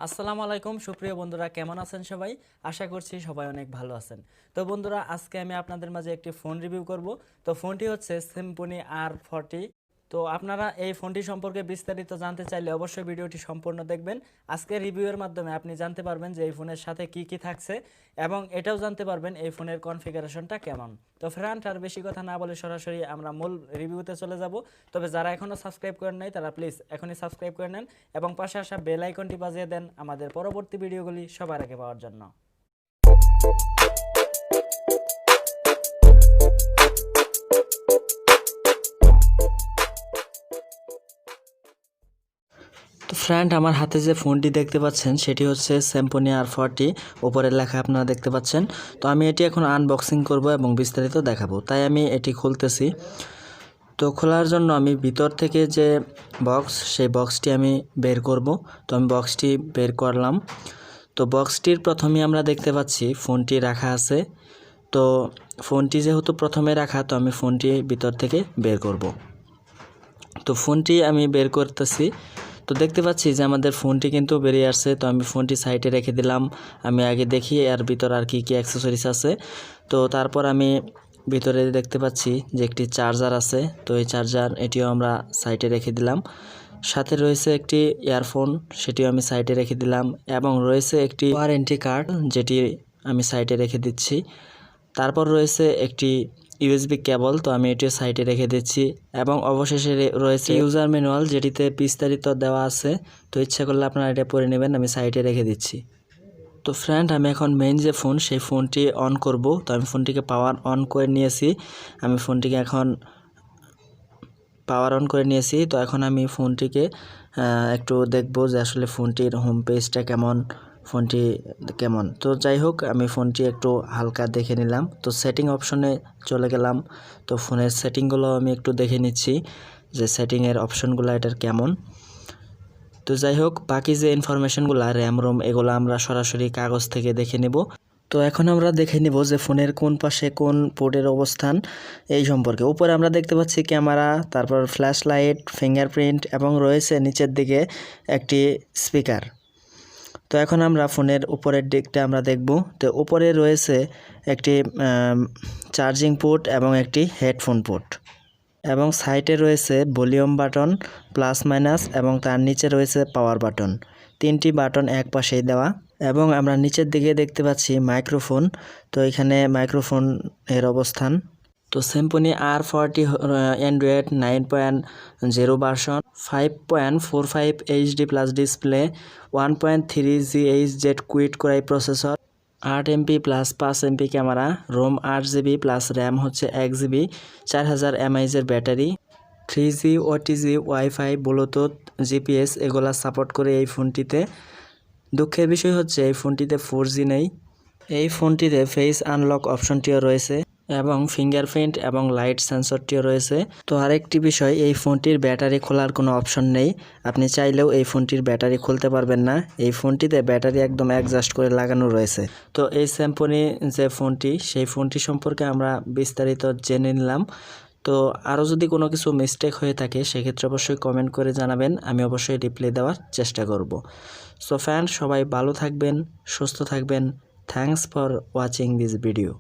আসসালামু আলাইকুম সুপ্রিয় বন্ধুরা, কেমন আছেন সবাই? আশা করছি সবাই অনেক ভালো আছেন। তো বন্ধুরা, আজকে আমি আপনাদের মাঝে একটি ফোন রিভিউ করব। তো ফোনটি হচ্ছে Symphony R40। তো আপনারা এই ফোনটি সম্পর্কে বিস্তারিত জানতে চাইলে অবশ্যই ভিডিওটি সম্পূর্ণ দেখবেন। আজকে রিভিউয়ের মাধ্যমে আপনি জানতে পারবেন যে এই ফোনের সাথে কি কি থাকছে এবং এটাও জানতে পারবেন এই ফোনের কনফিগারেশনটা কেমন। তো ফ্রেন্ড, আর বেশি কথা না বলে সরাসরি আমরা মূল রিভিউতে চলে যাব। তবে যারা এখনও সাবস্ক্রাইব করেন নাই তারা প্লিজ এখনই সাবস্ক্রাইব করে নেন এবং পাশে আসা বেল আইকনটি বাজিয়ে দেন আমাদের পরবর্তী ভিডিওগুলি সবার আগে পাওয়ার জন্য। তো ফ্রেন্ড, আমার হাতে যে ফোনটি দেখতে পাচ্ছেন সেটি হচ্ছে Symphony R40, উপরের লেখা আপনারা দেখতে পাচ্ছেন। তো আমি এটি এখন আনবক্সিং করব এবং বিস্তারিত দেখাবো, তাই আমি এটি খুলতেছি। তো খোলার জন্য আমি ভিতর থেকে যে বক্স, সেই বক্সটি আমি বের করব। তো আমি বক্সটি বের করলাম। তো বক্সটির প্রথমে আমরা দেখতে পাচ্ছি ফোনটি রাখা আছে। তো ফোনটি যেহেতু প্রথমে রাখা, তো আমি ফোনটি ভিতর থেকে বের করব। তো ফোনটি আমি বের করতেছি। তো দেখতে পাচ্ছি যে আমাদের ফোনটি কিন্তু বেরিয়ে আসছে। তো আমি ফোনটি সাইডে রেখে দিলাম। আমি আগে দেখি এর ভিতর আর কি কি অ্যাক্সেসরিজ আছে। তো তারপর আমি ভিতরে দেখতে পাচ্ছি যে একটি চার্জার আছে। তো এই চার্জার, এটিও আমরা সাইডে রেখে দিলাম। সাথে রয়েছে একটি ইয়ারফোন, সেটিও আমি সাইডে রেখে দিলাম এবং রয়েছে একটি ওয়ারেন্টি কার্ড, যেটি আমি সাইডে রেখে দিচ্ছি। তারপর রয়েছে একটি ইউএসবি কেবল, তো আমি এটিও সাইডে রেখে দিচ্ছি এবং অবশেষে রয়েছে ইউজার ম্যানুয়াল, যেটিতে বিস্তারিত দেওয়া আছে। তো ইচ্ছা করলে আপনারা এটা পড়ে নেবেন, আমি সাইডে রেখে দিচ্ছি। তো ফ্রেন্ড, আমি এখন মেইন যে ফোন, সেই ফোনটি অন করব। তো আমি ফোনটিকে পাওয়ার অন করে নিয়েছি। আমি ফোনটিকে এখন পাওয়ার অন করে নিয়েছি। তো এখন আমি ফোনটিকে একটু দেখব যে আসলে ফোনটির হোম পেজটা কেমন, ফোনটি কেমন। তো যাই হোক, আমি ফোনটি একটু হালকা দেখে নিলাম। তো সেটিং অপশনে চলে গেলাম। তো ফোনের সেটিংগুলো আমি একটু দেখে নিচ্ছি যে সেটিংয়ের অপশনগুলো এটার কেমন। তো যাই হোক, বাকি যে ইনফরমেশনগুলো, র্যাম রোম, এগুলো আমরা সরাসরি কাগজ থেকে দেখে নেব। তো এখন আমরা দেখে নিব যে ফোনের কোন পাশে কোন পোর্টের অবস্থান এই সম্পর্কে। উপরে আমরা দেখতে পাচ্ছি ক্যামেরা, তারপর ফ্ল্যাশ লাইট, ফিঙ্গারপ্রিন্ট এবং রয়েছে নিচের দিকে একটি স্পিকার। তো এখন আমরা ফোনের উপরের দিকটা আমরা দেখব। তো উপরে রয়েছে একটি চার্জিং পোর্ট এবং একটি হেডফোন পোর্ট এবং সাইডে রয়েছে ভলিউম বাটন, প্লাস মাইনাস এবং তার নিচে রয়েছে পাওয়ার বাটন। তিনটি বাটন এক পাশেই দেওয়া এবং আমরা নিচের দিকে দেখতে পাচ্ছি মাইক্রোফোন। তো এখানে মাইক্রোফোন এর অবস্থান। তো Symphony R40 Android 9.0 version, 5.45 HD plus display, 1.3 GHz quad কোরাই processor, 8 MP plus 5 MP camera, ROM 8 GB plus RAM হচ্ছে 1 GB, 4000 mAh battery, 3G OTG WiFi, Bluetooth, GPS এগুলা সাপোর্ট করে এই ফোনটিতে। দুঃখের বিষয় হচ্ছে এই ফোনটিতে 4G নেই। এই ফোনটিতে ফেস আনলক অপশনটিও রয়েছে এবং ফিঙ্গারপ্রিন্ট এবং লাইট সেন্সরটিও রয়েছে। তো আরেকটি বিষয়, এই ফোনটির ব্যাটারি খোলার কোনো অপশন নেই। আপনি চাইলেও এই ফোনটির ব্যাটারি খুলতে পারবেন না। এই ফোনটিতে ব্যাটারি একদম অ্যাডজাস্ট করে লাগানো রয়েছে। তো এই Symphony যে ফোনটি, সেই ফোনটি সম্পর্কে আমরা বিস্তারিত জেনে নিলাম। তো আরও যদি কোনো কিছু মিস্টেক হয়ে থাকে সেক্ষেত্রে অবশ্যই কমেন্ট করে জানাবেন, আমি অবশ্যই রিপ্লাই দেওয়ার চেষ্টা করব। সো ফ্রেন্ড, সবাই ভালো থাকবেন, সুস্থ থাকবেন। Thanks for watching this video.